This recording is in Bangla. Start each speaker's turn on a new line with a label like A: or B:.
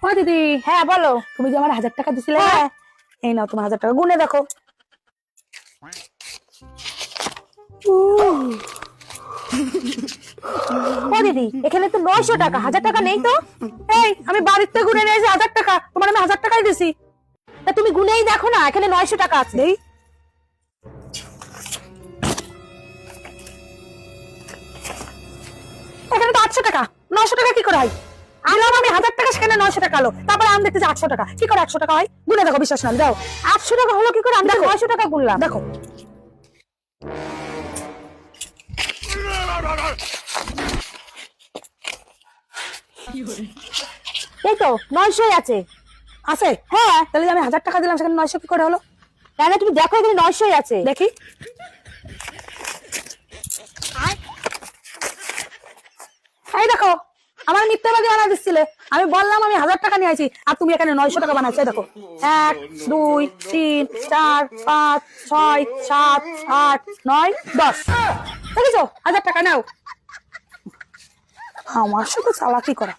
A: ও দিদি,
B: হ্যাঁ বলো।
A: তুমি যে আমার 1000 টাকা দিছিলে না,
B: হ্যাঁ।
A: এই নাও তোমার 1000 টাকা, গুনে দেখো।
B: ও দিদি, এখানে তো 900 টাকা, 1000 টাকা নেই তো।
A: এই আমি বাড়িতে গুনে নিয়েছি 1000 টাকা, তোমার আমি 1000 টাকাই দিছি।
B: তা তুমি গুনেই দেখো না, এখানে 900 টাকা আছে।
A: দেই, এখানে তো 800 টাকা। 900 টাকা কি করে হয়? দিলাম আমি 1000 টাকা, সেখানে 900 টাকা আলো। তারপরে আমি দেখতেছি 800 টাকা। কি করে 100 টাকা হয়? গুনে দেখো, বিশ্বাস না দাও।
B: 800 টাকা হলো কি করে? আমি তো 900 টাকা গুনলাম।
A: দেখো,
B: এই তো 900 আছে।
A: আছে?
B: হ্যাঁ।
A: তাহলে যে আমি 1000 টাকা দিলাম, সেখানে 900 কি করে হলো?
B: তাহলে তুমি দেখো, এখানে 900 আছে।
A: দেখি। এই দেখো, আমার মিথ্যাবাদী বানা দিচ্ছিলে। আমি বললাম আমি 1000 টাকা নিয়ে আইছি, আর তুমি এখানে 900 টাকা বানাচ্ছো। এই দেখো, 1 2 3 4 5 6 7 8 9 10, দেখেছো? 1000 টাকা নাও। আমার সাথে চালাকি করা।